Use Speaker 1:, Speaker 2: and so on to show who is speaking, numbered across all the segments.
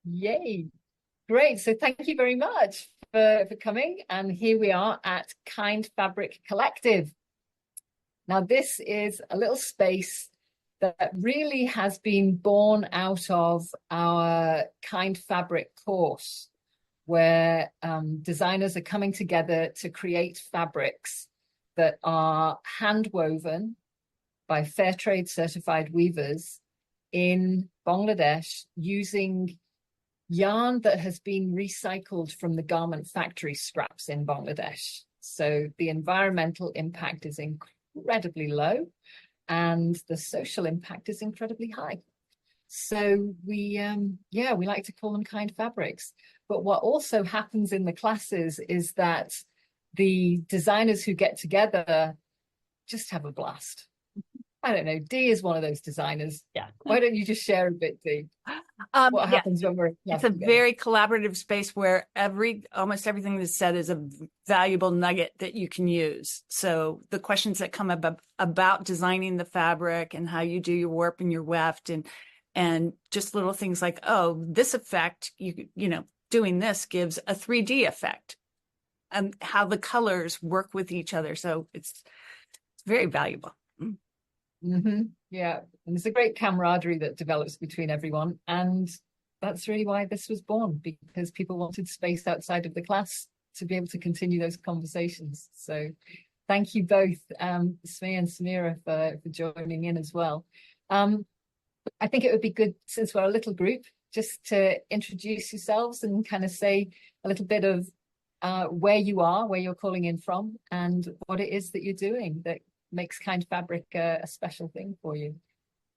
Speaker 1: Yay. Great. So thank you very much for coming. And here we are at Kind Fabric Collective. Now, this is a little space that really has been born out of our Kind Fabric course, where designers are coming together to create fabrics that are hand woven by fair trade certified weavers in Bangladesh using yarn that has been recycled from the garment factory scraps in Bangladesh. So the environmental impact is incredibly low and the social impact is incredibly high. So we like to call them kind fabrics. But what also happens in the classes is that the designers who get together just have a blast. I don't know. Dee is one of those designers.
Speaker 2: Yeah.
Speaker 1: Why don't you just share a bit, Dee? What happens when we're
Speaker 2: It's a very collaborative space where almost everything that's said is a valuable nugget that you can use. So the questions that come up about designing the fabric and how you do your warp and your weft and just little things like, oh, this effect, doing this gives a 3D effect, and how the colors work with each other. So it's very valuable.
Speaker 1: Mm-hmm. Yeah, and there's a great camaraderie that develops between everyone, and that's really why this was born, because people wanted space outside of the class to be able to continue those conversations. So thank you both, Smee and Samira, for joining in as well. I think it would be good, since we're a little group, just to introduce yourselves and kind of say a little bit of where you are, where you're calling in from, and what it is that you're doing that makes Kind Fabric a special thing for you.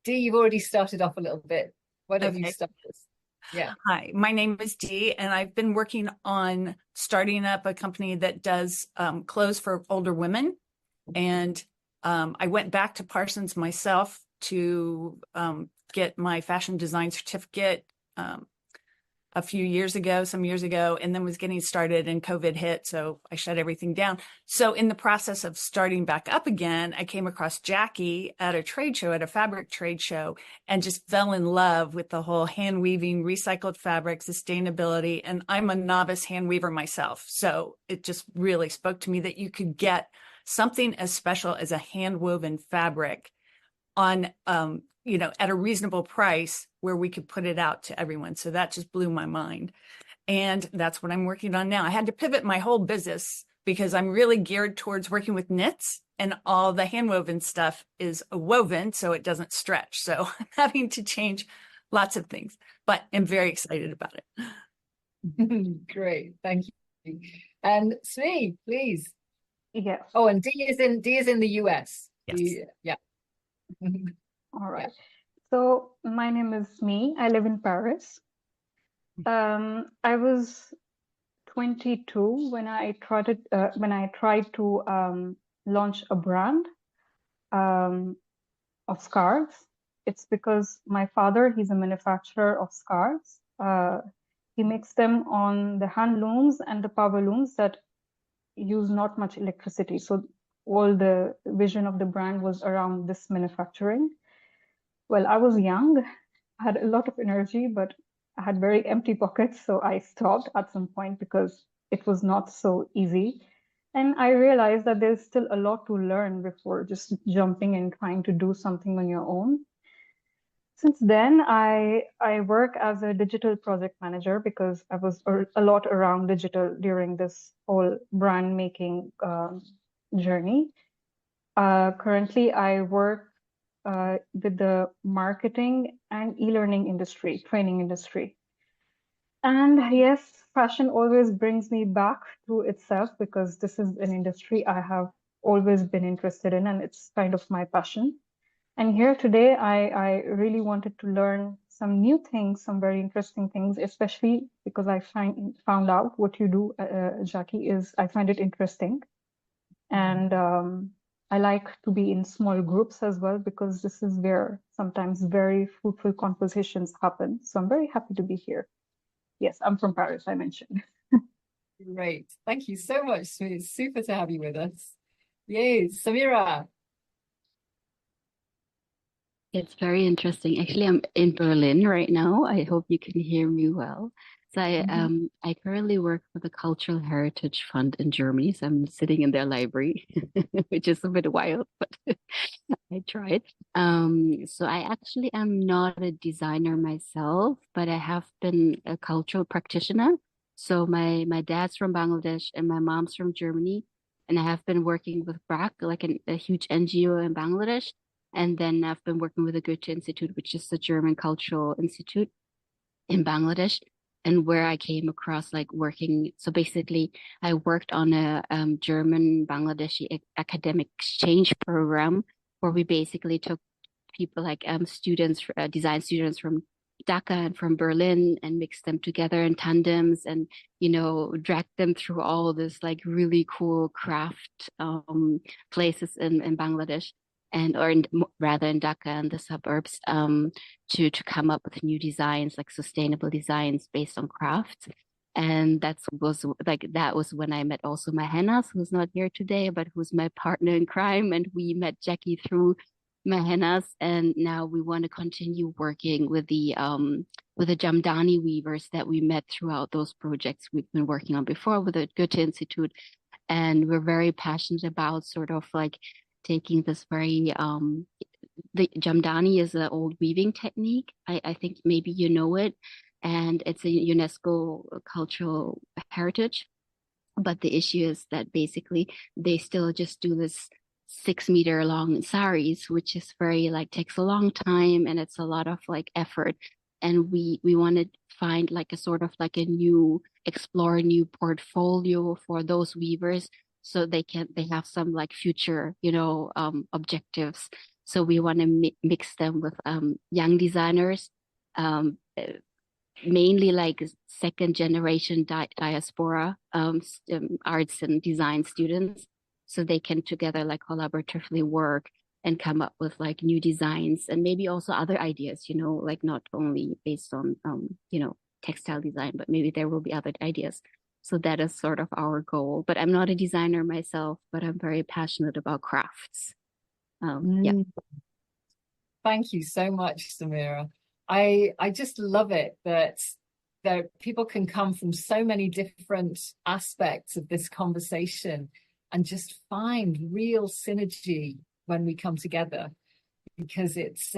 Speaker 1: Dee, you've already started off a little bit. Why don't you start us? Yeah.
Speaker 2: Hi, my name is Dee, and I've been working on starting up a company that does clothes for older women. And I went back to Parsons myself to get my fashion design certificate some years ago, and then was getting started and COVID hit. So I shut everything down. So in the process of starting back up again, I came across Jackie at a trade show, at a fabric trade show, and just fell in love with the whole hand weaving, recycled fabric, sustainability. And I'm a novice hand weaver myself. So it just really spoke to me that you could get something as special as a hand woven fabric on, at a reasonable price where we could put it out to everyone. So that just blew my mind. And that's what I'm working on now. I had to pivot my whole business because I'm really geared towards working with knits, and all the hand woven stuff is woven, so it doesn't stretch. So I'm having to change lots of things, but I'm very excited about
Speaker 1: it. Great. Thank you. And Smee, please.
Speaker 3: Yes.
Speaker 1: Oh, and Dee is in the US.
Speaker 2: Yes.
Speaker 1: Yeah.
Speaker 3: All right. So my name is Smee. I live in Paris. I was 22 when I tried to launch a brand of scarves. It's because my father, he's a manufacturer of scarves. He makes them on the hand looms and the power looms that use not much electricity. So all the vision of the brand was around this manufacturing. Well, I was young, I had a lot of energy, but I had very empty pockets. So I stopped at some point because it was not so easy. And I realized that there's still a lot to learn before just jumping and trying to do something on your own. Since then, I work as a digital project manager because I was a lot around digital during this whole brand making journey. Currently, I work with the marketing and e-learning industry, training industry. And yes, fashion always brings me back to itself because this is an industry I have always been interested in, and it's kind of my passion. And here today, I really wanted to learn some new things, some very interesting things, especially because I found out what you do, Jackie, is I find it interesting. And I like to be in small groups as well, because this is where sometimes very fruitful conversations happen. So I'm very happy to be here. Yes, I'm from Paris, I mentioned.
Speaker 1: Great. Thank you so much, Smee. It's super to have you with us. Yay, Samira.
Speaker 4: It's very interesting. Actually, I'm in Berlin right now. I hope you can hear me well. So I currently work for the Cultural Heritage Fund in Germany. So I'm sitting in their library, which is a bit wild, but I tried. So I actually am not a designer myself, but I have been a cultural practitioner. So my dad's from Bangladesh and my mom's from Germany, and I have been working with BRAC, like a huge NGO in Bangladesh. And then I've been working with the Goethe Institute, which is the German Cultural Institute in Bangladesh, and where I came across like working. So basically, I worked on a German Bangladeshi academic exchange program where we basically took people like students, design students from Dhaka and from Berlin, and mixed them together in tandems, and dragged them through all this like really cool craft places in Bangladesh, and rather in Dhaka and the suburbs, to come up with new designs, like sustainable designs based on crafts. And that was when I met also my Hennas, who's not here today, but who's my partner in crime. And we met Jackie through my Hennas, and now we want to continue working with the Jamdani weavers that we met throughout those projects we've been working on before with the Goethe Institute. And we're very passionate about sort of like taking this very the Jamdani is an old weaving technique. I think maybe you know it, and it's a UNESCO cultural heritage. But the issue is that basically they still just do this 6 meter long saris, which is very like takes a long time and it's a lot of like effort. And we want to find like a sort of like explore a new portfolio for those weavers so they have some like future, objectives. So we want to mix them with young designers, mainly like second generation diaspora arts and design students, so they can together like collaboratively work and come up with like new designs and maybe also other ideas, like not only based on textile design, but maybe there will be other ideas. So that is sort of our goal. But I'm not a designer myself, but I'm very passionate about crafts. Yeah.
Speaker 1: Thank you so much, Samira. I just love it that people can come from so many different aspects of this conversation and just find real synergy when we come together, because it's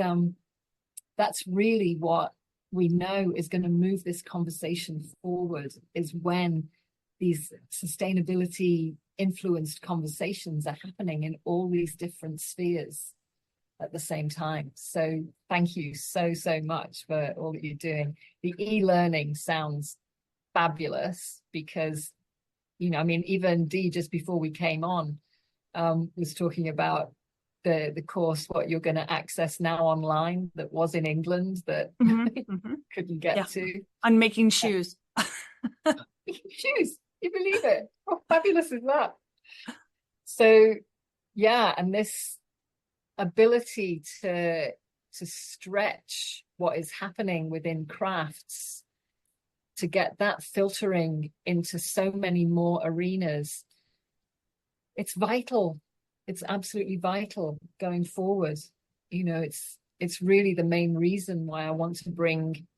Speaker 1: that's really what we know is going to move this conversation forward, is when these sustainability influenced conversations are happening in all these different spheres at the same time. So thank you so much for all that you're doing. The e-learning sounds fabulous because, even Dee, just before we came on, was talking about the course, what you're going to access now online that was in England that couldn't get to.
Speaker 2: On making shoes.
Speaker 1: Shoes, you believe it? How fabulous is that? So yeah, and this ability to stretch what is happening within crafts, to get that filtering into so many more arenas, it's vital. It's absolutely vital going forward. It's really the main reason why I want to bring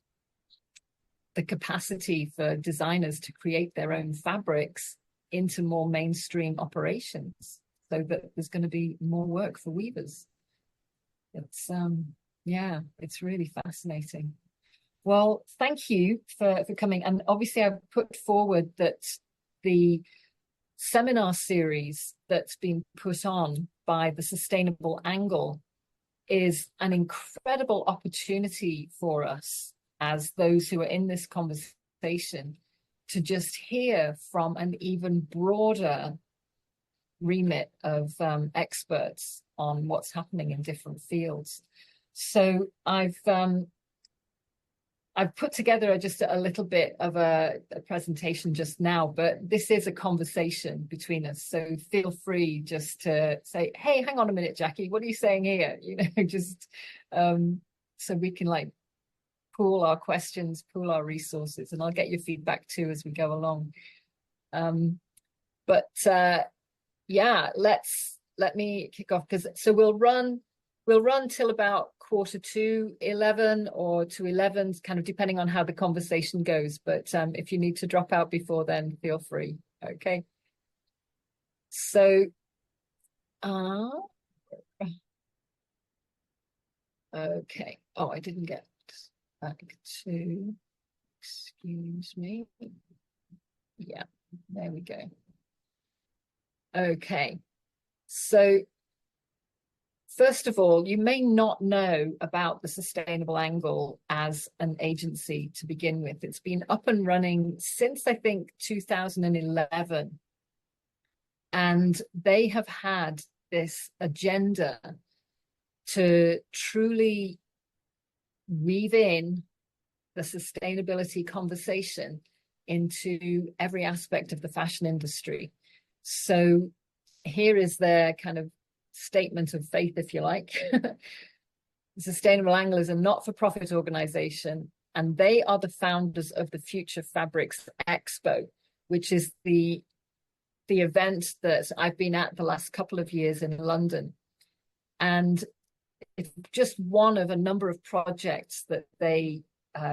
Speaker 1: the capacity for designers to create their own fabrics into more mainstream operations, so that there's going to be more work for weavers. It's it's really fascinating. Well, thank you for coming. And obviously I've put forward that the seminar series that's been put on by the Sustainable Angle is an incredible opportunity for us as those who are in this conversation to just hear from an even broader remit of experts on what's happening in different fields. So I've put together just a little bit of a presentation just now, but this is a conversation between us. So feel free just to say, hey, hang on a minute, Jackie, what are you saying here? Just so we can like pool our questions, pool our resources, and I'll get your feedback too as we go along. Yeah, let me kick off, because we'll run till about 11:15 or to 11, kind of depending on how the conversation goes. But if you need to drop out before then, feel free. Okay. So, okay. Oh, I didn't get back to, excuse me. Yeah, there we go. Okay. So, first of all, you may not know about the Sustainable Angle as an agency to begin with. It's been up and running since, I think, 2011. And they have had this agenda to truly weave in the sustainability conversation into every aspect of the fashion industry. So here is their kind of statement of faith, if you like. The Sustainable Angle is a not-for-profit organization, and they are the founders of the Future Fabrics Expo, which is the event that I've been at the last couple of years in London. And it's just one of a number of projects that they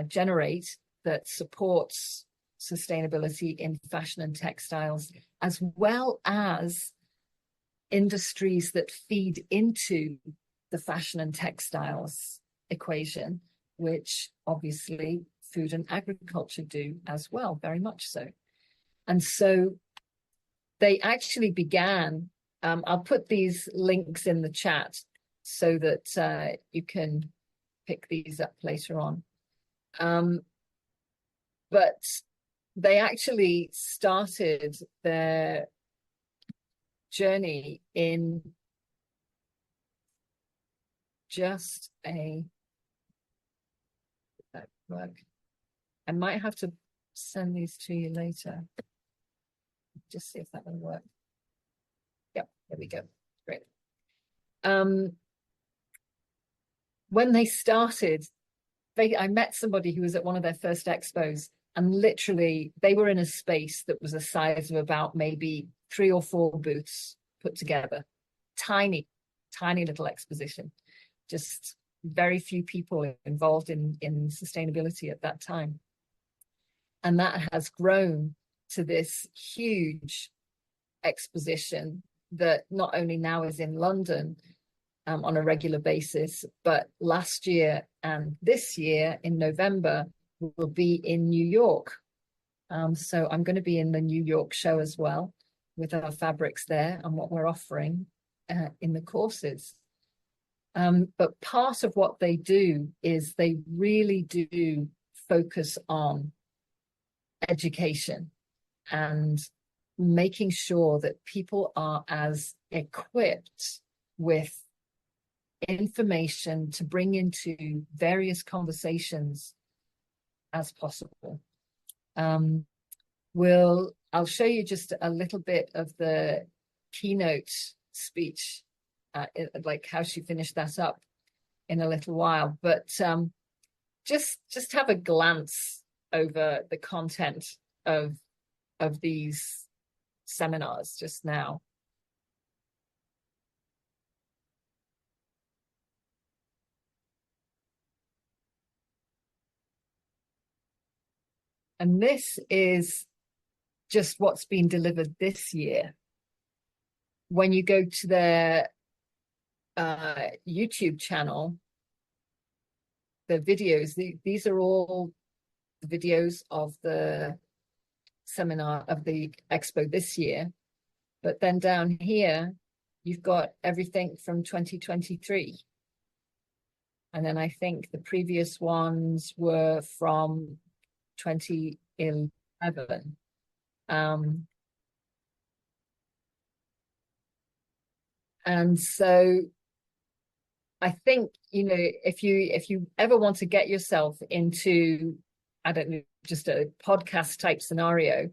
Speaker 1: generate that supports sustainability in fashion and textiles, as well as industries that feed into the fashion and textiles equation, which obviously food and agriculture do as well, very much so. And so they actually began, I'll put these links in the chat so that you can pick these up later on. But they actually started their journey in just that work. I might have to send these to you later. Just see if that will work. Yep, there we go. Great. When they started, I met somebody who was at one of their first expos, and literally they were in a space that was the size of about maybe 3 or 4 booths put together. Tiny, tiny little exposition. Just very few people involved in sustainability at that time. And that has grown to this huge exposition that not only now is in London on a regular basis, but last year and this year in November will be in New York. So I'm going to be in the New York show as well with our fabrics there and what we're offering in the courses. But part of what they do is they really do focus on education and making sure that people are as equipped with information to bring into various conversations as possible. I'll show you just a little bit of the keynote speech, like how she finished that up in a little while, but just have a glance over the content of these seminars just now. And this is just what's been delivered this year. When you go to their YouTube channel, the videos, these are all the videos of the seminar of the expo this year. But then down here, you've got everything from 2023. And then I think the previous ones were from 2011. And so I think, you know, if you ever want to get yourself into, I don't know, just a podcast type scenario,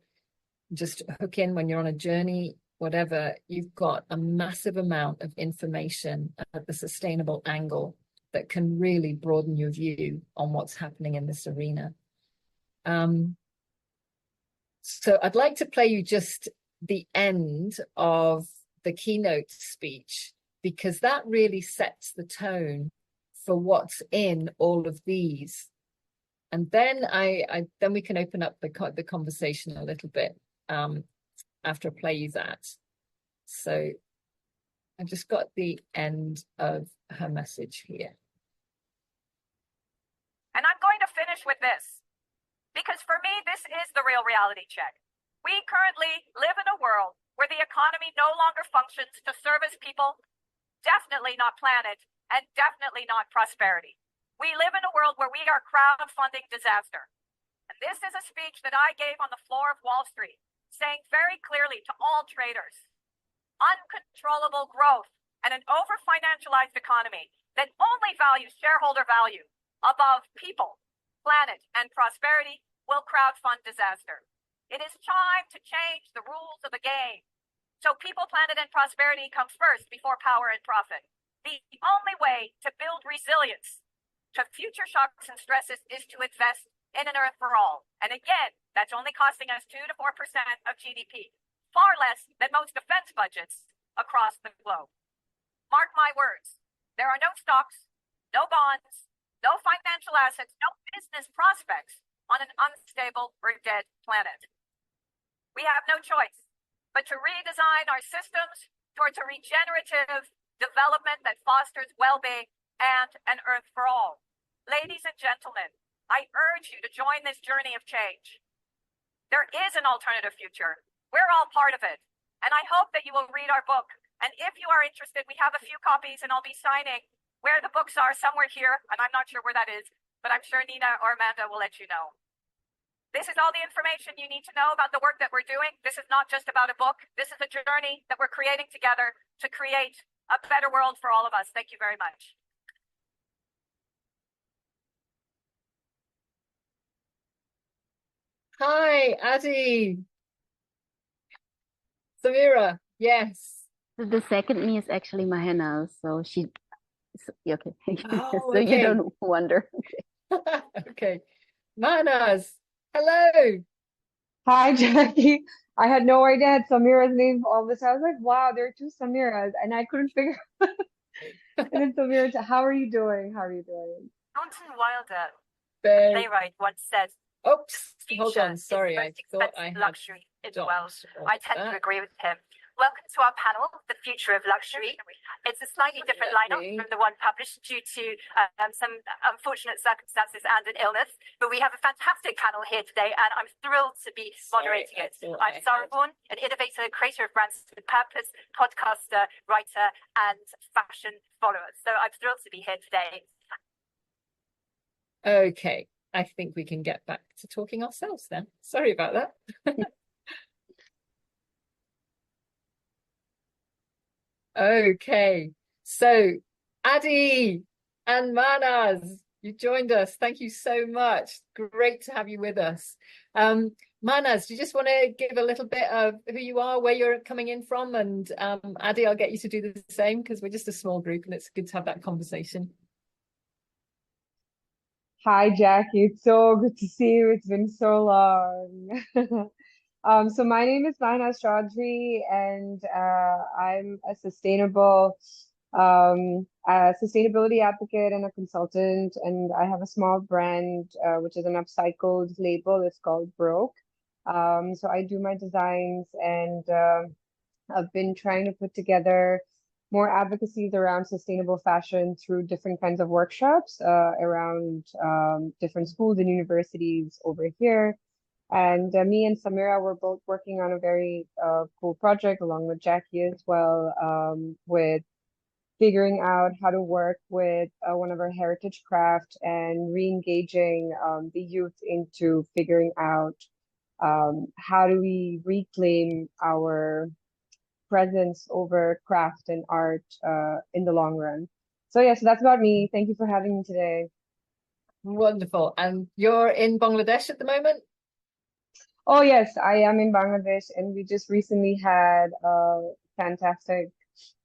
Speaker 1: just hook in when you're on a journey, whatever, you've got a massive amount of information at the Sustainable Angle that can really broaden your view on what's happening in this arena. So I'd like to play you just the end of the keynote speech, because that really sets the tone for what's in all of these. And then then we can open up the conversation a little bit after I play you that. So I've just got the end of her message here.
Speaker 5: And I'm going to finish with this, because for me, this is the real reality check. We currently live in a world where the economy no longer functions to service people, definitely not planet, and definitely not prosperity. We live in a world where we are crowdfunding disaster. And this is a speech that I gave on the floor of Wall Street, saying very clearly to all traders, uncontrollable growth and an over-financialized economy that only values shareholder value above people, planet, and prosperity will crowdfund disaster. It is time to change the rules of the game. So people, planet, and prosperity comes first before power and profit. The only way to build resilience to future shocks and stresses is to invest in an Earth for all. And again, that's only costing us 2 to 4% of GDP, far less than most defense budgets across the globe. Mark my words, there are no stocks, no bonds, no financial assets, no business prospects on an unstable or dead planet. We have no choice but to redesign our systems towards a regenerative development that fosters well-being and an Earth for all. Ladies and gentlemen, I urge you to join this journey of change. There is an alternative future. We're all part of it. And I hope that you will read our book. And if you are interested, we have a few copies and I'll be signing where the books are, somewhere here, and I'm not sure where that is, but I'm sure Nina or Amanda will let you know. This is all the information you need to know about the work that we're doing. This is not just about a book. This is a journey that we're creating together to create a better world for all of us. Thank you very much.
Speaker 1: Hi, Adi. Samira, yes.
Speaker 4: The second me is actually Mahena, so okay.
Speaker 1: Oh,
Speaker 4: So
Speaker 1: okay.
Speaker 4: you don't wonder.
Speaker 1: Okay. Manas, hello.
Speaker 6: Hi, Jackie. I had no idea I had Samira's name all this. I was like, wow, there are two Samiras, and I couldn't figure out. And then Samira, how are you doing? How are you doing?
Speaker 5: Thornton Wilder,
Speaker 1: Very...
Speaker 5: playwright, once said,
Speaker 1: oops, hold on. Sorry, I thought I had
Speaker 5: luxury in the world. I tend to agree with him. Welcome to our panel, The Future of Luxury. It's a slightly different lineup from the one published due to some unfortunate circumstances and an illness, but we have a fantastic panel here today and I'm thrilled to be moderating it. I'm Sarah Vaughan, an innovator, creator of brands with purpose, podcaster, writer, and fashion follower. So I'm thrilled to be here today.
Speaker 1: Okay, I think we can get back to talking ourselves then. Sorry about that. Okay, so Adi and Manas, you joined us. Thank you so much. Great to have you with us. Manas, do you just want to give a little bit of who you are, where you're coming in from? And Adi, I'll get you to do the same because we're just a small group and it's good to have that conversation.
Speaker 6: Hi, Jackie. It's so good to see you. It's been so long. So my name is Mahna Chaudhry, and I'm a sustainability advocate and a consultant, and I have a small brand which is an upcycled label. It's called Broke. So I do my designs, and I've been trying to put together more advocacies around sustainable fashion through different kinds of workshops around different schools and universities over here. And me and Samira were both working on a very cool project along with Jackie as well, with figuring out how to work with one of our heritage craft and re-engaging the youth into figuring out how do we reclaim our presence over craft and art in the long run. So yeah, so that's about me. Thank you for having me today.
Speaker 1: Wonderful. And you're in Bangladesh at the moment?
Speaker 6: Oh yes, I am in Bangladesh, and we just recently had a fantastic,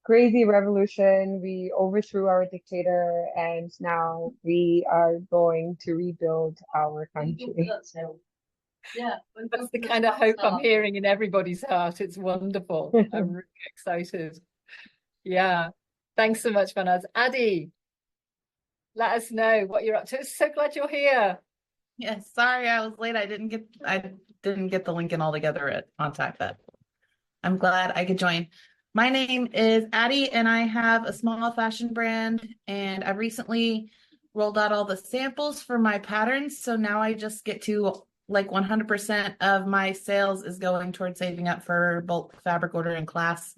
Speaker 6: crazy revolution. We overthrew our dictator, and now we are going to rebuild our country.
Speaker 1: Yeah, that's the kind of hope I'm hearing in everybody's heart. It's wonderful. I'm really excited. Yeah, thanks so much, Manaz. Adi. let us know what you're up to. So glad you're here.
Speaker 7: Yeah, sorry I was late. I didn't get the link in all together at contact, but I'm glad I could join. My name is Addie, and I have a small fashion brand, and I recently rolled out all the samples for my patterns. So now I just get to, like, 100% of my sales is going towards saving up for bulk fabric ordering class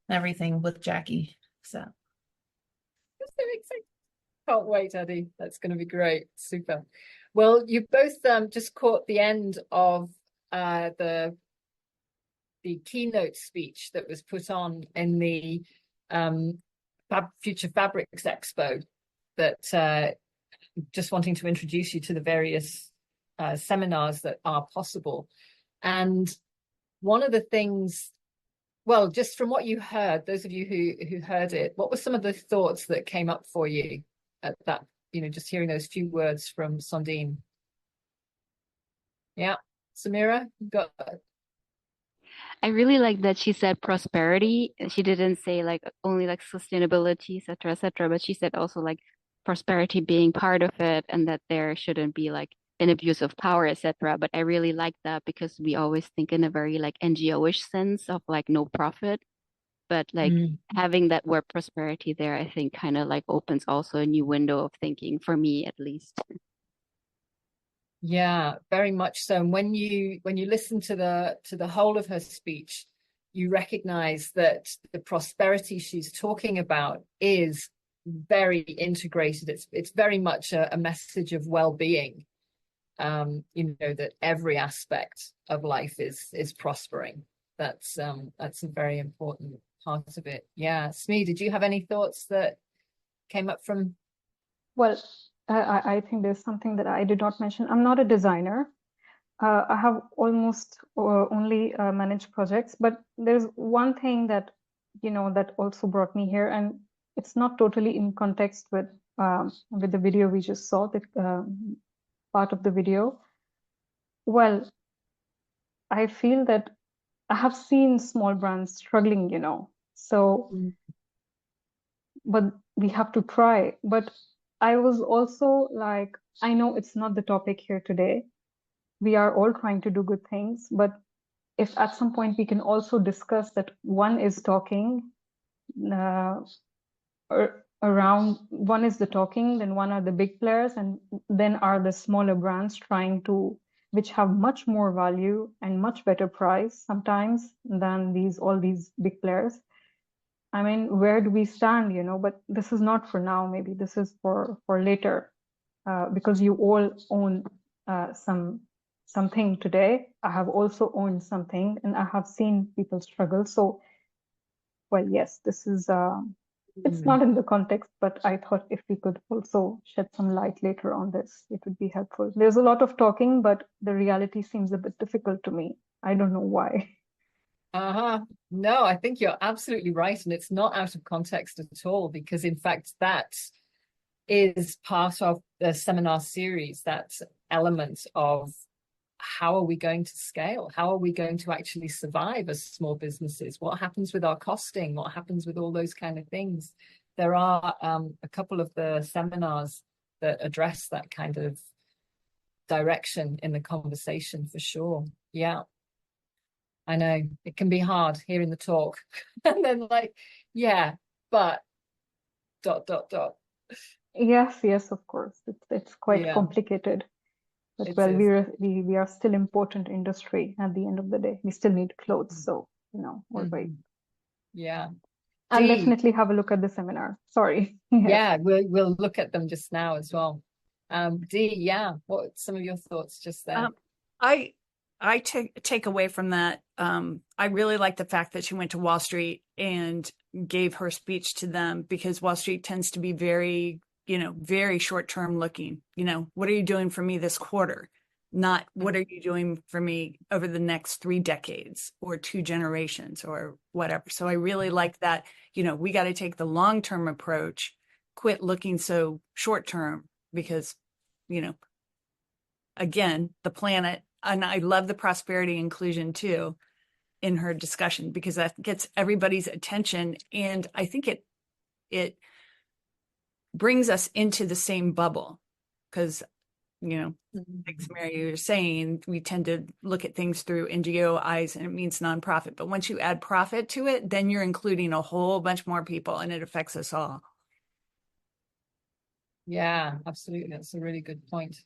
Speaker 7: and everything with Jackie. So
Speaker 1: That's so exciting. Can't wait, Eddie. That's going to be great. Super. Well, you both just caught the end of the keynote speech that was put on in the Future Fabrics Expo, that just wanting to introduce you to the various seminars that are possible. And one of the things, well, just from what you heard, those of you who heard it, what were some of the thoughts that came up for you at that, just hearing those few words from Sondine? Yeah, Samira, you got
Speaker 4: I really like that she said prosperity, and she didn't say like only like sustainability, et cetera, but she said also like prosperity being part of it, and that there shouldn't be like an abuse of power, etc. But I really like that because we always think in a very like NGO-ish sense of like no profit. But like having that word prosperity there, I think kind of like opens also a new window of thinking for me at least.
Speaker 1: Yeah, very much so. And when you listen to the whole of her speech, you recognize that the prosperity she's talking about is very integrated. It's very much a message of well-being. That every aspect of life is prospering. That's a very important part of it. Yeah, Smee, did you have any thoughts that came up from?
Speaker 3: Well, I think there's something that I did not mention. I'm not a designer. I have almost only managed projects, but there's one thing that, that also brought me here, and it's not totally in context with the video we just saw, the part of the video. Well, I feel that I have seen small brands struggling, so, but we have to try. But I was also like, I know it's not the topic here today. We are all trying to do good things, but if at some point we can also discuss that one is talking around, one is the talking, then one are the big players, and then are the smaller brands trying to, which have much more value and much better price sometimes than all these big players. I mean, where do we stand, but this is not for now. Maybe this is for later, because you all own something today. I have also owned something, and I have seen people struggle. So, well, yes, this is, it's not in the context, but I thought if we could also shed some light later on this, it would be helpful. There's a lot of talking, but the reality seems a bit difficult to me. I don't know why.
Speaker 1: No, I think you're absolutely right. And it's not out of context at all, because in fact, that is part of the seminar series, that element of how are we going to scale? How are we going to actually survive as small businesses? What happens with our costing? What happens with all those kind of things? There are a couple of the seminars that address that kind of direction in the conversation for sure. Yeah. I know it can be hard hearing the talk and then like, yeah, but ...
Speaker 3: Yes, of course. It's quite complicated. But well, we are still important industry at the end of the day. We still need clothes, so all right.
Speaker 1: Yeah.
Speaker 3: I'll definitely have a look at the seminar. Sorry.
Speaker 1: Yeah, we'll look at them just now as well. Dee, yeah, what are some of your thoughts just there?
Speaker 2: I take away from that. I really like the fact that she went to Wall Street and gave her speech to them, because Wall Street tends to be very, very short-term looking. What are you doing for me this quarter? Not what are you doing for me over the next 3 decades or 2 generations or whatever. So I really like that, we got to take the long-term approach, quit looking so short-term, because, again, the planet. And I love the prosperity inclusion too in her discussion, because that gets everybody's attention. And I think it brings us into the same bubble. Because, like Mary, you're saying, we tend to look at things through NGO eyes, and it means nonprofit. But once you add profit to it, then you're including a whole bunch more people, and it affects us all.
Speaker 1: Yeah, absolutely. That's a really good point.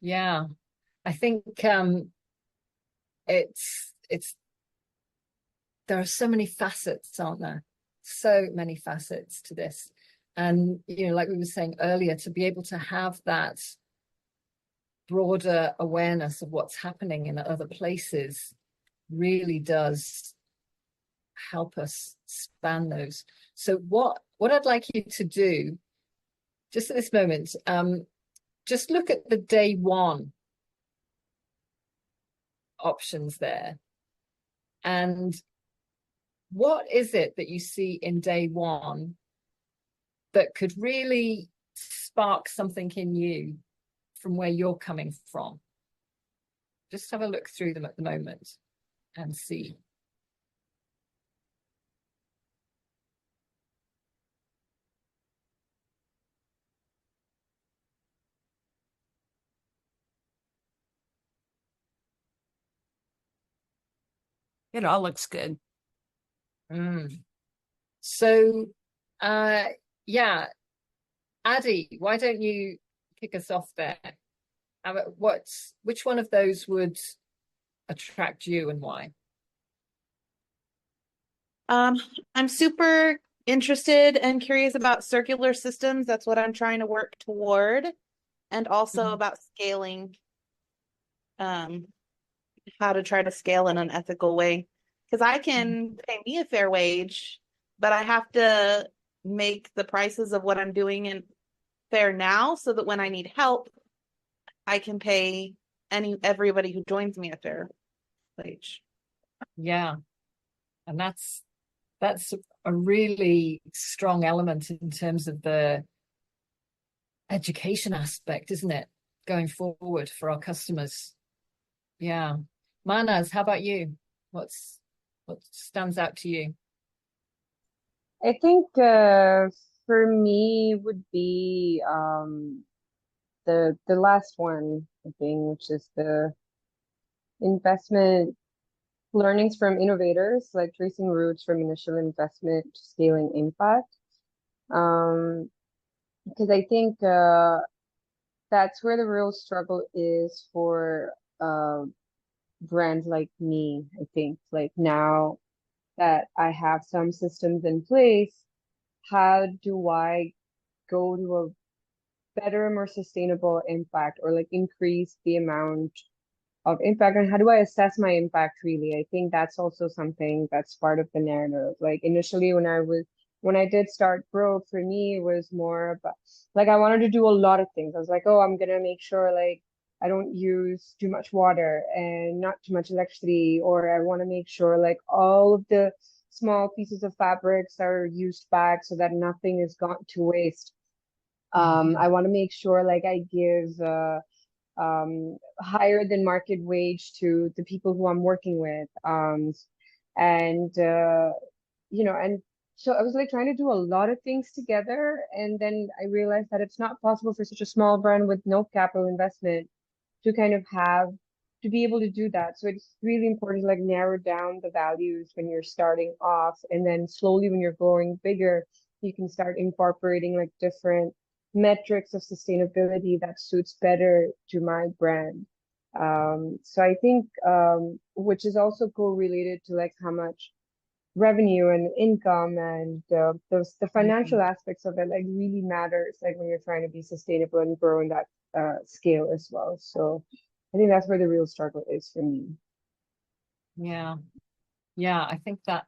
Speaker 1: Yeah, I think it's there are so many facets, aren't there? So many facets to this. And, like we were saying earlier, to be able to have that broader awareness of what's happening in other places really does help us span those. So what I'd like you to do, just at this moment, just look at the day one options there. And what is it that you see in day one that could really spark something in you from where you're coming from? Just have a look through them at the moment and see.
Speaker 2: It all looks good.
Speaker 1: So, yeah, Addie, why don't you kick us off there? Which one of those would attract you and why?
Speaker 7: I'm super interested and curious about circular systems. That's what I'm trying to work toward, and also about scaling, how to try to scale in an ethical way. Because I can pay me a fair wage, but I have to make the prices of what I'm doing fair now, so that when I need help, I can pay everybody who joins me a fair wage.
Speaker 1: Yeah, and that's a really strong element in terms of the education aspect, isn't it? Going forward for our customers. Yeah. Manaz, how about you? What stands out to you?
Speaker 6: I think for me would be the last one, I think, which is the investment learnings from innovators, like tracing routes from initial investment to scaling impact. Because I think that's where the real struggle is for brands like me. I think, like, now that I have some systems in place, how do I go to a better, more sustainable impact, or like increase the amount of impact, and how do I assess my impact really? I think that's also something that's part of the narrative. Like initially when I did start Broke, for me it was more about, like, I wanted to do a lot of things. I was like, oh, I'm gonna make sure like I don't use too much water and not too much electricity, or I want to make sure like all of the small pieces of fabrics are used back so that nothing is gone to waste. I want to make sure like I give higher than market wage to the people who I'm working with. And and so I was like trying to do a lot of things together, and then I realized that it's not possible for such a small brand with no capital investment to kind of to be able to do that. So it's really important to like narrow down the values when you're starting off, and then slowly when you're growing bigger, you can start incorporating like different metrics of sustainability that suits better to my brand. So I think, which is also correlated to like how much revenue and income and the financial aspects of it like really matters, like when you're trying to be sustainable and grow in that scale as well. So I think that's where the real struggle is for me.
Speaker 1: Yeah. I think that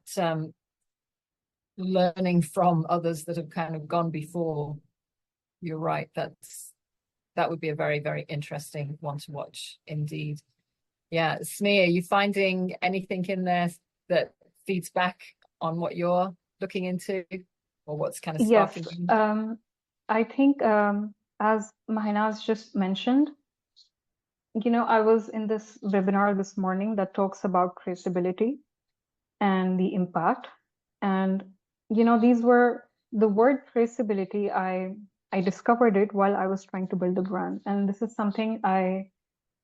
Speaker 1: learning from others that have kind of gone before, you're right, that would be a very, very interesting one to watch indeed. Yeah. Smee, are you finding anything in there that feeds back on what you're looking into, or what's kind of sparking you?
Speaker 3: Yes. I think as Mahinaz just mentioned, I was in this webinar this morning that talks about traceability and the impact. And, these were the word traceability. I I discovered it while I was trying to build a brand. And this is something I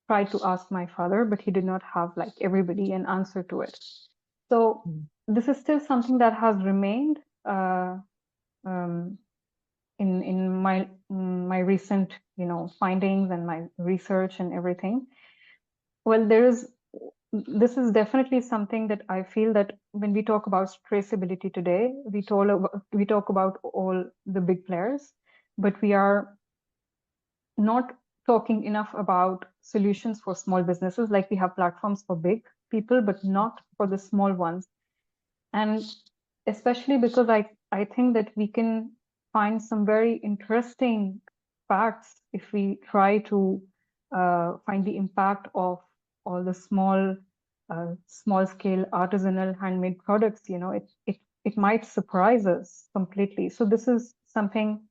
Speaker 3: tried to ask my father, but he did not have, like everybody, an answer to it. So this is still something that has remained in my recent, findings and my research and everything. Well, this is definitely something that I feel that when we talk about traceability today, we talk about all the big players, but we are not talking enough about solutions for small businesses. Like, we have platforms for big people, but not for the small ones. And especially because I think that we can find some very interesting facts if we try to find the impact of all the small scale artisanal handmade products. It might surprise us completely. So this is something,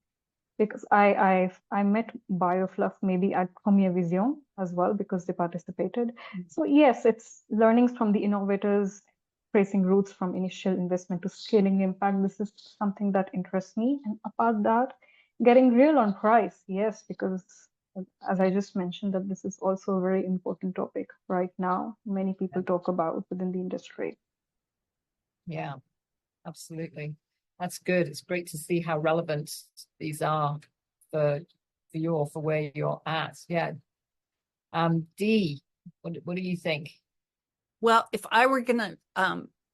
Speaker 3: because I met Biofluff maybe at Première Vision as well, because they participated. So yes, it's learnings from the innovators, tracing routes from initial investment to scaling impact. This is something that interests me. And apart that, getting real on price, yes, because as I just mentioned, that this is also a very important topic right now. Many people talk about within the industry.
Speaker 1: Yeah, absolutely. That's good. It's great to see how relevant these are for where you're at. Yeah. Dee, what do you think?
Speaker 2: Well, if I were gonna,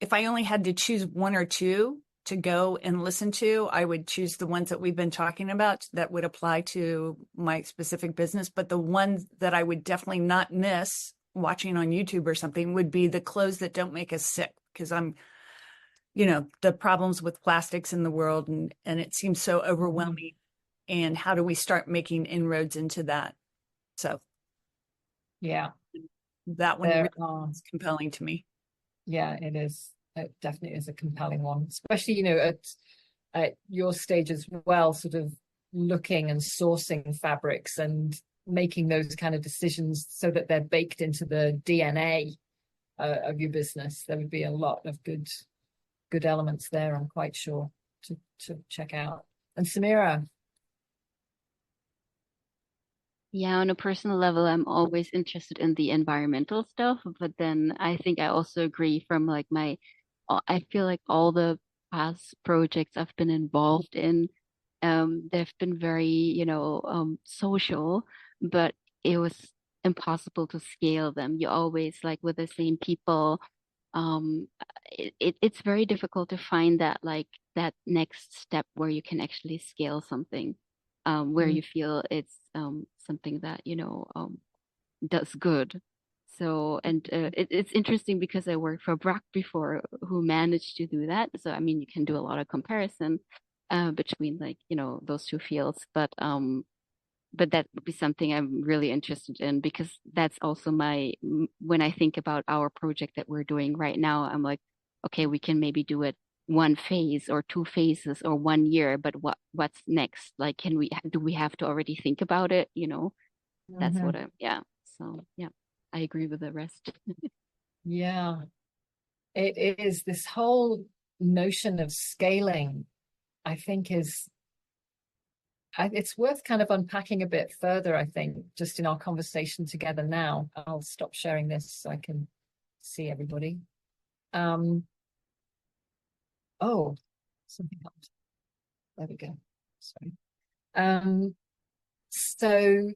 Speaker 2: if I only had to choose one or two to go and listen to, I would choose the ones that we've been talking about that would apply to my specific business. But the one that I would definitely not miss watching on YouTube or something would be the clothes that don't make us sick, because I'm, the problems with plastics in the world, and it seems so overwhelming. And how do we start making inroads into that? So,
Speaker 1: yeah,
Speaker 2: that one really is compelling to me.
Speaker 1: Yeah, it is. It definitely is a compelling one, especially, at your stage as well, sort of looking and sourcing fabrics and making those kind of decisions so that they're baked into the DNA of your business. There would be a lot of good elements there, I'm quite sure, to check out. And Samira?
Speaker 4: Yeah, on a personal level, I'm always interested in the environmental stuff, but then I think I also agree from like I feel like all the past projects I've been involved in, they've been very, social, but it was impossible to scale them. You always like with the same people. Um, it's very difficult to find that next step where you can actually scale something, where you feel it's something that does good. So, and it's interesting because I worked for Brack before, who managed to do that. So, I mean, you can do a lot of comparison between those two fields, but that would be something I'm really interested in, because that's also when I think about our project that we're doing right now, I'm like, okay, we can maybe do it one phase or two phases or 1 year, but what's next? Like, do we have to already think about it? That's what so yeah, I agree with the rest.
Speaker 1: Yeah, it is. This whole notion of scaling, I think, it's worth kind of unpacking a bit further, I think, just in our conversation together now. I'll stop sharing this so I can see everybody. Oh, something happened. There we go. Sorry. So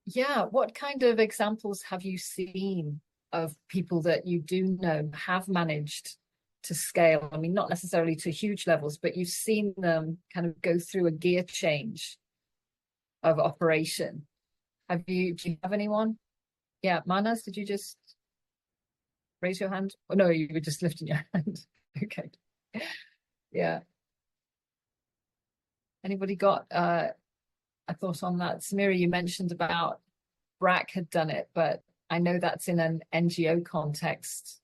Speaker 1: yeah, what kind of examples have you seen of people that you do know have managed to scale? I mean, not necessarily to huge levels, but you've seen them kind of go through a gear change of operation. Do you have anyone? Yeah, Manas, did you just raise your hand? Oh, no, you were just lifting your hand. Okay. Yeah. Anybody got a thought on that? Samira, you mentioned about Brack had done it, but I know that's in an NGO context.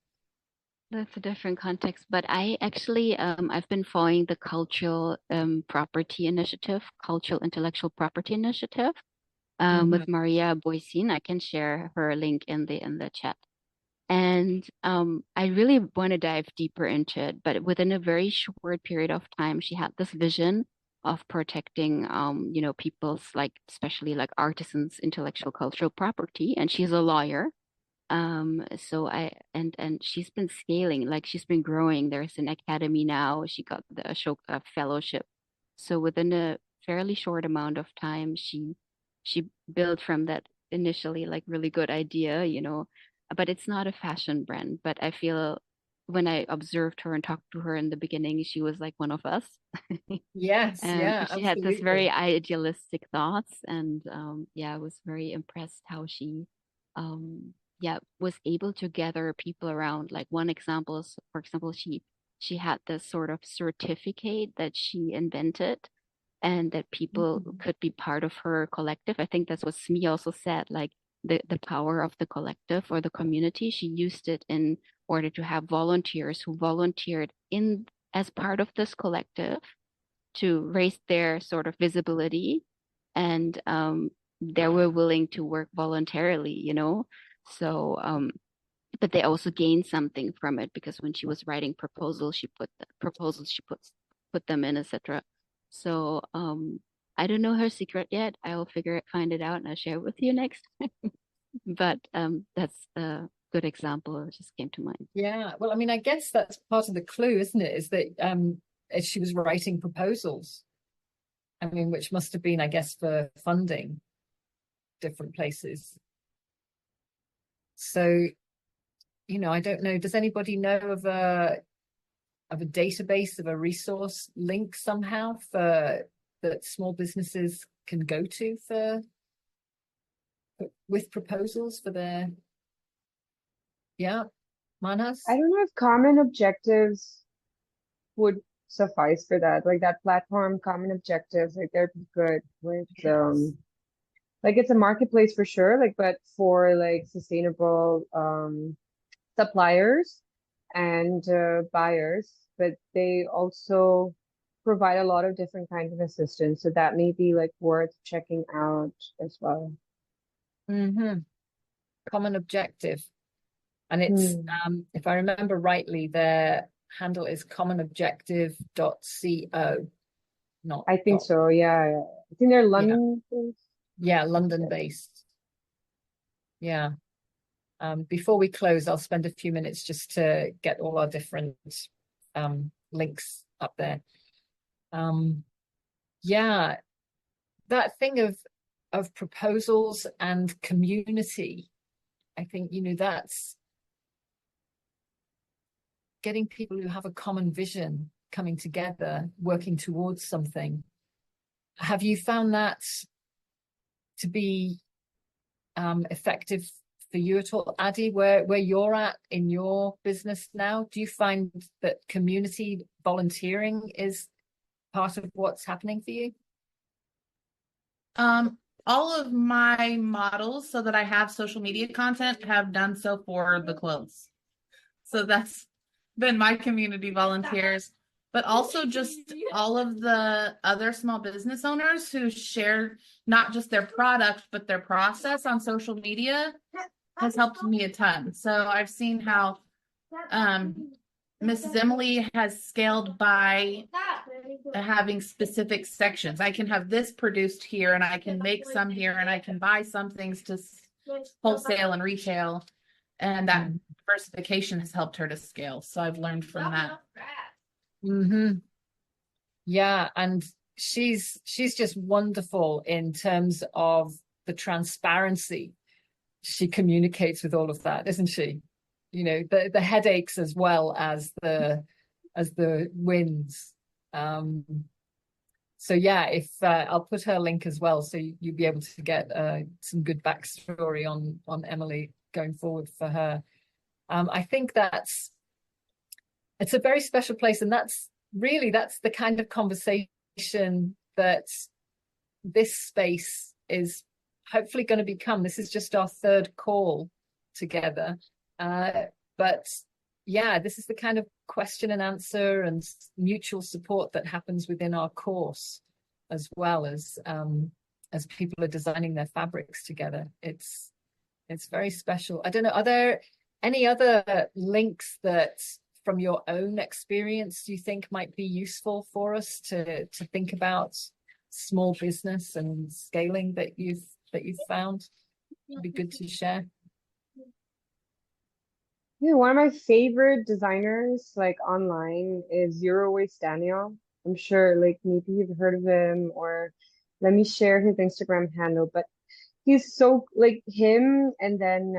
Speaker 4: That's a different context, but I actually I've been following the cultural property initiative, cultural intellectual property initiative, with Maria Boisin. I can share her link in the chat. And I really want to dive deeper into it, but within a very short period of time, she had this vision of protecting, people's, like, especially like artisans' intellectual cultural property. And she's a lawyer. So and she's been scaling, like she's been growing. There's an academy now. She got the Ashoka fellowship. So within a fairly short amount of time, she built from that initially like really good idea, but it's not a fashion brand. But I feel when I observed her and talked to her in the beginning, she was like one of us.
Speaker 1: Yes,
Speaker 4: And
Speaker 1: yeah,
Speaker 4: she had this very
Speaker 1: absolutely.
Speaker 4: idealistic thoughts, and I was very impressed how she was able to gather people around. Like one example is, for example, she had this sort of certificate that she invented, and that people
Speaker 1: Mhm.
Speaker 4: could be part of her collective. I think that's what Smee also said, like the power of the collective or the community. She used it in order to have volunteers who volunteered in as part of this collective to raise their sort of visibility, and they were willing to work voluntarily, So, but they also gained something from it, because when she was writing proposals, she put them in, etc. So, I don't know her secret yet. I will find it out, and I'll share it with you next. But that's a good example. It just came to mind.
Speaker 1: Yeah, well, I mean, I guess that's part of the clue, isn't it? Is that as she was writing proposals, I mean, which must have been, I guess, for funding different places. So, I don't know. Does anybody know of a database, of a resource link somehow for that small businesses can go to with proposals for their, yeah, Manas?
Speaker 6: I don't know if common objectives would suffice for that. Like that platform, common objectives, like they're good with
Speaker 1: Yes.
Speaker 6: like it's a marketplace for sure, like but for like sustainable suppliers and buyers, but they also provide a lot of different kinds of assistance. So that may be like worth checking out as well.
Speaker 1: Mm-hmm. Common objective. And it's,
Speaker 6: Hmm.
Speaker 1: if I remember rightly, their handle is commonobjective.co, not
Speaker 6: I think
Speaker 1: dot.
Speaker 6: so. Yeah, yeah. I think they're
Speaker 1: Yeah,
Speaker 6: London based.
Speaker 1: yeah, London
Speaker 6: Yeah.
Speaker 1: based. Yeah. Before we close, I'll spend a few minutes just to get all our different links up there. Yeah, that thing of proposals and community, I think, that's getting people who have a common vision coming together, working towards something. Have you found that to be effective for you at all, Addy, where you're at in your business now? Do you find that community volunteering is part of what's happening for you?
Speaker 7: All of my models, so that I have social media content, have done so for the clothes. So that's been my community volunteers, but also just all of the other small business owners who share not just their product, but their process on social media has helped me a ton. So I've seen how Mrs. Emily has scaled by having specific sections. I can have this produced here, and I can make some here, and I can buy some things to wholesale and retail. And that diversification has helped her to scale. So I've learned from that.
Speaker 1: Mm-hmm. Yeah, and she's just wonderful in terms of the transparency she communicates with all of that, isn't she? The headaches as well as the wins. So yeah, if I'll put her link as well, so you'll be able to get some good backstory on Emily going forward for her. I think it's a very special place, and that's the kind of conversation that this space is hopefully going to become. This is just our third call together, but yeah, this is the kind of question and answer and mutual support that happens within our course, as well as people are designing their fabrics together. It's very special. I don't know, are there any other links that from your own experience do you think might be useful for us to think about small business and scaling that you've found? It'd be good to share.
Speaker 6: Yeah, one of my favorite designers like online is Zero Waste Daniel. I'm sure like maybe you've heard of him, or let me share his Instagram handle. But he's so like him, and then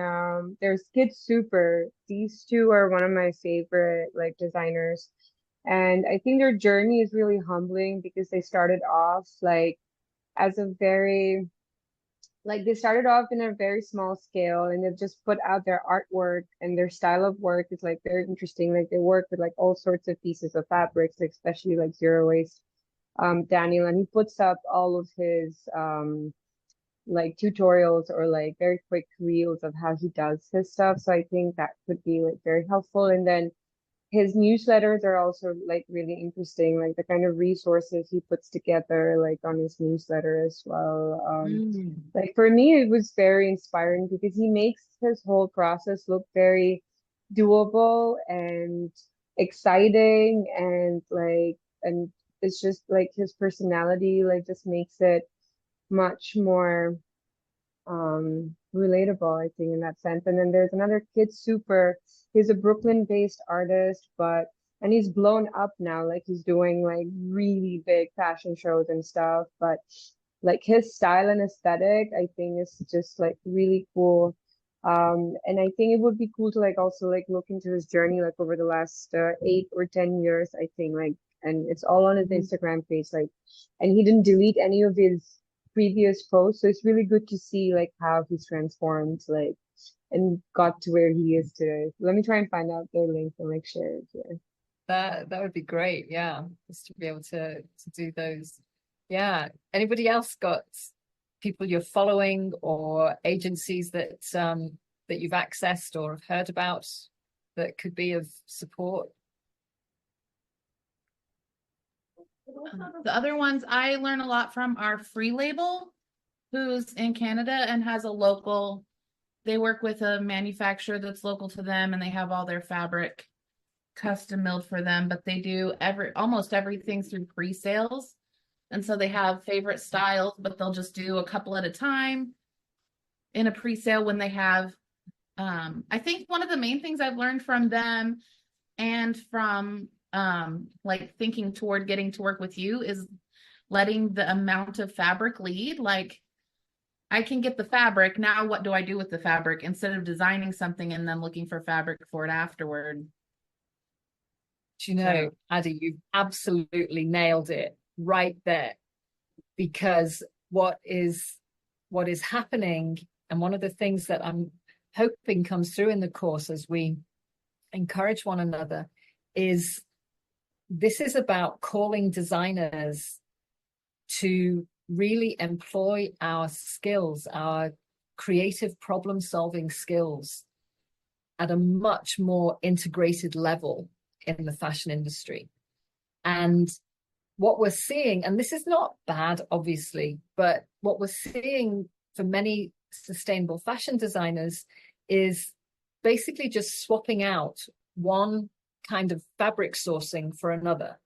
Speaker 6: there's Kid Super. These two are one of my favorite like designers. And I think their journey is really humbling because they started off like as a very like they started off in a very small scale, and they've just put out their artwork, and their style of work is like very interesting. Like they work with like all sorts of pieces of fabrics, like especially like Zero Waste Daniel, and he puts up all of his like tutorials or like very quick reels of how he does his stuff. So I think that could be like very helpful. And then his newsletters are also like really interesting, like the kind of resources he puts together like on his newsletter as well. Like for me, it was very inspiring because he makes his whole process look very doable and exciting, and like, and it's just like his personality like just makes it much more relatable, I think, in that sense. And then there's another Kid Super. He's a Brooklyn-based artist, but and he's blown up now. Like he's doing like really big fashion shows and stuff. But like his style and aesthetic, I think is just like really cool. And I think it would be cool to like also like look into his journey like over the last 8 or 10 years, I think, like, and it's all on his Instagram page, like, and he didn't delete any of his previous posts, so it's really good to see like how he's transformed, like, and got to where he is today. Let me try and find out their link and like share it here.
Speaker 1: That would be great, yeah, just to be able to do those. Yeah. Anybody else got people you're following or agencies that that you've accessed or have heard about that could be of support?
Speaker 7: The other ones I learn a lot from are Free Label, who's in Canada and has a local, they work with a manufacturer that's local to them, and they have all their fabric custom milled for them, but they do almost everything through pre-sales. And so they have favorite styles, but they'll just do a couple at a time in a pre-sale when they have, I think one of the main things I've learned from them and from like thinking toward getting to work with you is letting the amount of fabric lead. Like I can get the fabric, now what do I do with the fabric, instead of designing something and then looking for fabric for it afterward.
Speaker 1: Do you know, Addie, you've absolutely nailed it right there, because what is happening, and one of the things that I'm hoping comes through in the course as we encourage one another, is this is about calling designers to really employ our skills, our creative problem-solving skills at a much more integrated level in the fashion industry. And what we're seeing, and this is not bad, obviously, but what we're seeing for many sustainable fashion designers is basically just swapping out one kind of fabric sourcing for another.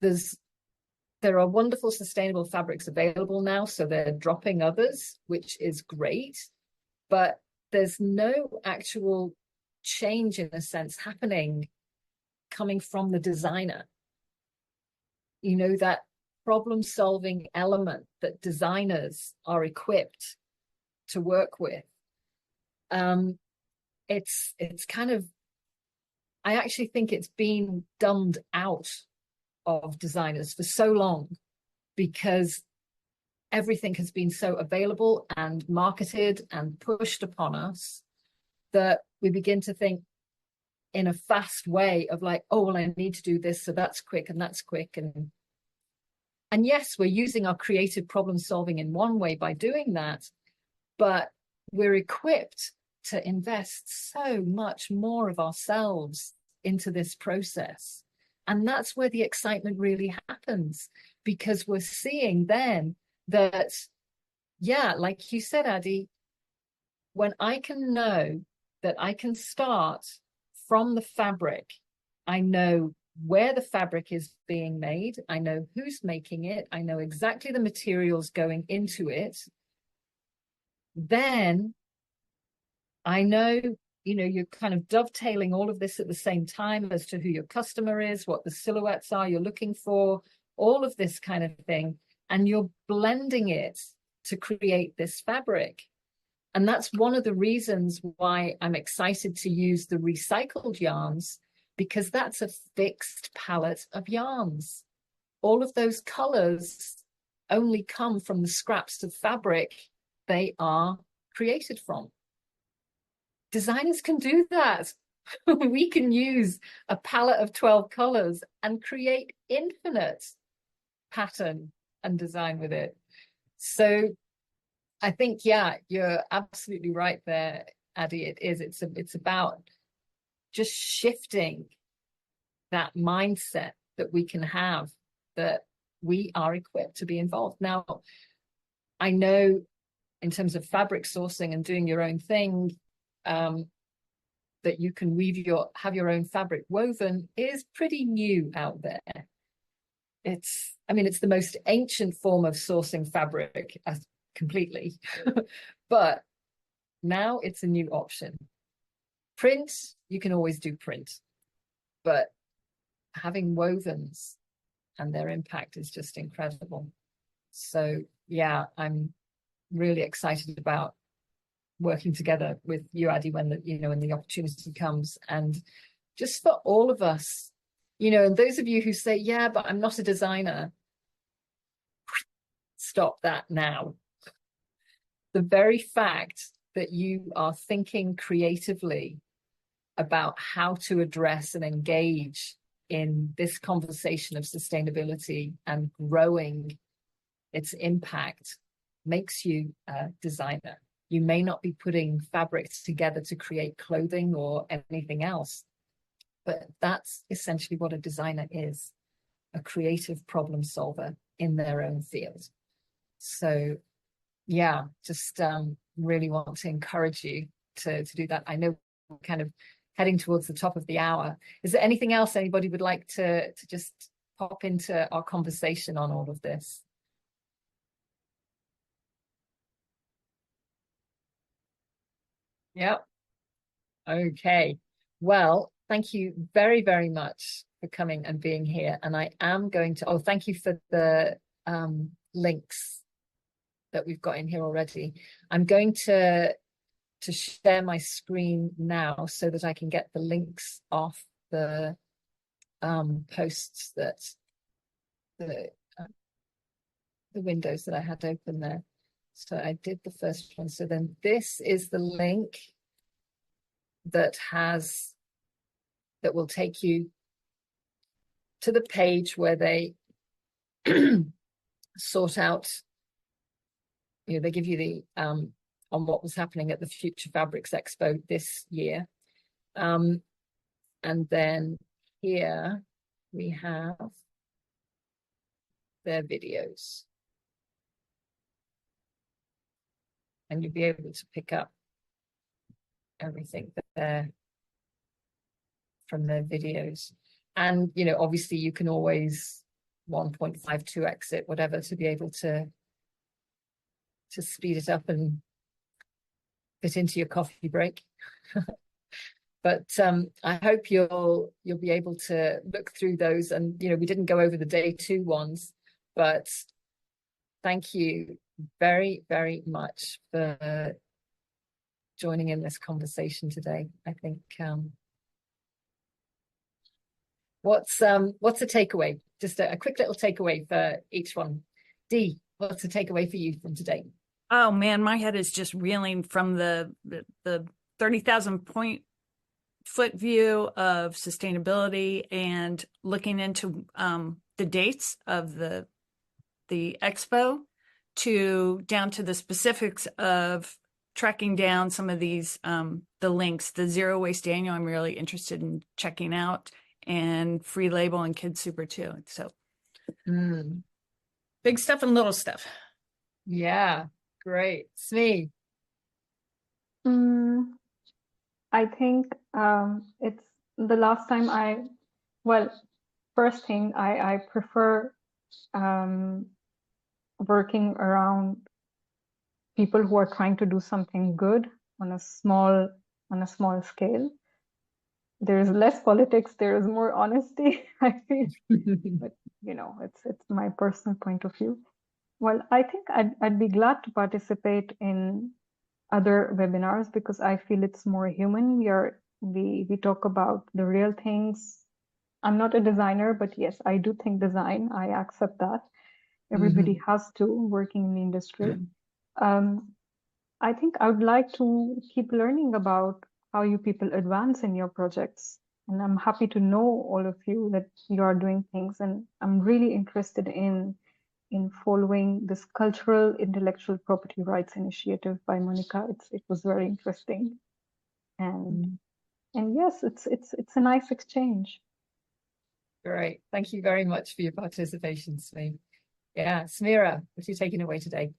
Speaker 1: There are wonderful sustainable fabrics available now, so they're dropping others, which is great, but there's no actual change, in a sense, happening coming from the designer. You know, that problem-solving element that designers are equipped to work with. It's kind of, I actually think it's been dumbed out of designers for so long, because everything has been so available and marketed and pushed upon us that we begin to think in a fast way of like, oh, well, I need to do this, so that's quick and that's quick. And yes, we're using our creative problem solving in one way by doing that, but we're equipped to invest so much more of ourselves into this process. And that's where the excitement really happens, because we're seeing then that, yeah, like you said, Addie, when I can know that I can start from the fabric, I know where the fabric is being made, I know who's making it, I know exactly the materials going into it, then I know, you're kind of dovetailing all of this at the same time as to who your customer is, what the silhouettes are you're looking for, all of this kind of thing. And you're blending it to create this fabric. And that's one of the reasons why I'm excited to use the recycled yarns, because that's a fixed palette of yarns. All of those colors only come from the scraps of fabric they are created from. Designers can do that. We can use a palette of 12 colors and create infinite pattern and design with it. So I think, yeah, you're absolutely right there, Addie. It's about just shifting that mindset that we can have, that we are equipped to be involved. Now, I know in terms of fabric sourcing and doing your own thing, that you can have your own fabric woven is pretty new out there. It's the most ancient form of sourcing fabric completely, but now it's a new option. Print, you can always do print, but having wovens and their impact is just incredible. So yeah, I'm really excited about working together with you, Addie, when the opportunity comes. And just for all of us, and those of you who say, yeah, but I'm not a designer, stop that now. The very fact that you are thinking creatively about how to address and engage in this conversation of sustainability and growing its impact makes you a designer. You may not be putting fabrics together to create clothing or anything else, but that's essentially what a designer is, a creative problem solver in their own field. So yeah, just really want to encourage you to do that. I know we're kind of heading towards the top of the hour. Is there anything else anybody would like to just pop into our conversation on all of this? Yep. Okay. Well, thank you very, very much for coming and being here. And I am going to, thank you for the links that we've got in here already. I'm going to share my screen now so that I can get the links off the posts that the windows that I had open there. So I did the first one. So then this is the link that will take you to the page where they sort out, they give you the on what was happening at the Future Fabrics Expo this year. And then here we have their videos. And you'll be able to pick up everything there from their videos. And, obviously you can always 1.52 exit, whatever, to be able to speed it up and fit into your coffee break. But I hope you'll be able to look through those. And, we didn't go over the day 2 ones, but thank you very, very much for joining in this conversation today. I think what's a takeaway? Just a quick little takeaway for each one. Dee, what's a takeaway for you from today?
Speaker 2: Oh man, my head is just reeling from the 30,000 foot view of sustainability and looking into the dates of the expo down to the specifics of tracking down some of these the links. The Zero Waste Annual I'm really interested in checking out, and Free Label and Kids Super too. So
Speaker 7: big stuff and little stuff.
Speaker 1: Yeah, great. Smee.
Speaker 3: I think it's the last time well, first thing, I prefer working around people who are trying to do something good on a small scale. There's less politics, there is more honesty, I feel. But it's my personal point of view. Well, I think I'd be glad to participate in other webinars because I feel it's more human. We talk about the real things. I'm not a designer, but yes, I do think design. I accept that. Everybody has to working in the industry. I think I would like to keep learning about how you people advance in your projects. And I'm happy to know all of you that you are doing things. And I'm really interested in following this cultural intellectual property rights initiative by Monica. It was very interesting. And yes, it's a nice exchange.
Speaker 1: Great. Thank you very much for your participation, Smee. Yeah, Samira, what are you taking away today?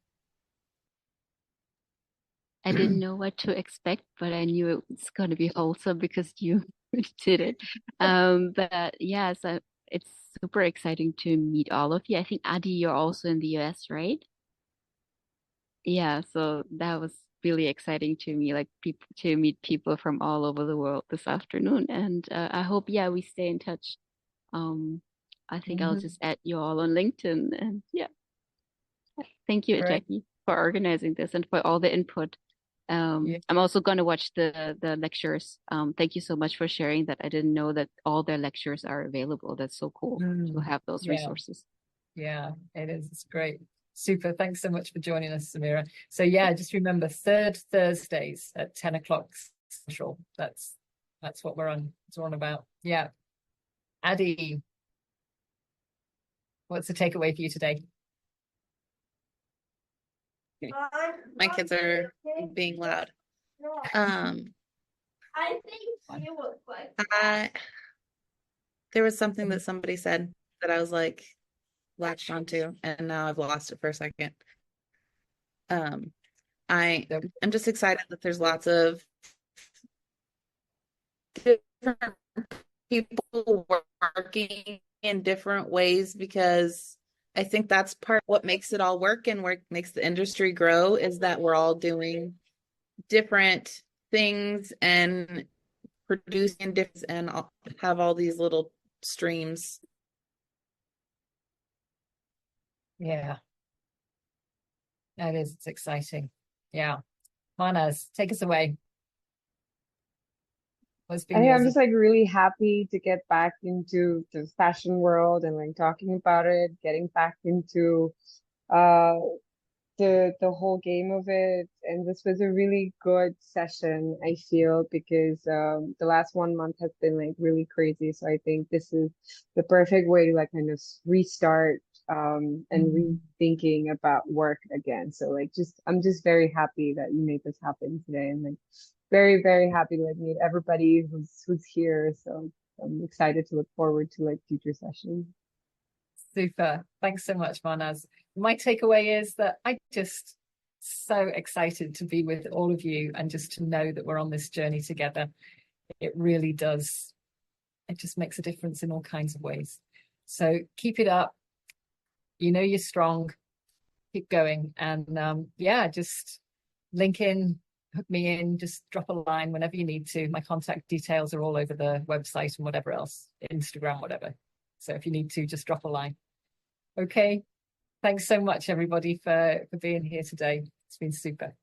Speaker 4: I didn't know what to expect, but I knew it was going to be wholesome because you did it. But yeah, so it's super exciting to meet all of you. I think Adi, you're also in the US, right? Yeah, so that was really exciting to me, like people to meet people from all over the world this afternoon. And I hope, yeah, we stay in touch. I think I'll just add you all on LinkedIn, and yeah. Thank you,
Speaker 1: Great.
Speaker 4: Jackie, for organizing this and for all the input. I'm also going to watch the lectures. Thank you so much for sharing that. I didn't know that all their lectures are available. That's so cool to have those resources.
Speaker 1: Yeah, it is. It's great. Super. Thanks so much for joining us, Samira. So yeah, just remember third Thursdays at 10 o'clock Central. That's what we're on. It's on about. Yeah. Adi, what's the takeaway for you today?
Speaker 7: My kids are being loud.
Speaker 8: I think you look like
Speaker 7: there was something that somebody said that I was like latched onto, and now I've lost it for a second. I'm just excited that there's lots of different people working in different ways, because I think that's part of what makes it all work and what makes the industry grow, is that we're all doing different things and producing different and have all these little streams.
Speaker 1: Yeah. That is, it's exciting. Yeah. Manas, take us away. What's been
Speaker 6: I'm
Speaker 1: yours?
Speaker 6: just like really happy to get back into the fashion world and like talking about it, getting back into the whole game of it. And this was a really good session, I feel, because the last 1 month has been like really crazy. So I think this is the perfect way to like kind of restart and rethinking about work again. So like I'm just very happy that you made this happen today, and like very, very happy to like meet everybody who's here. So I'm excited to look forward to like future sessions.
Speaker 1: Super. Thanks so much, Manas. My takeaway is that I just so excited to be with all of you and just to know that we're on this journey together. It really does. It just makes a difference in all kinds of ways. So keep it up. You know you're strong. Keep going. And yeah, just link in, hook me in, just drop a line whenever you need to. My contact details are all over the website and whatever else, Instagram, whatever. So if you need to, just drop a line. Okay. Thanks so much, everybody, for being here today. It's been super.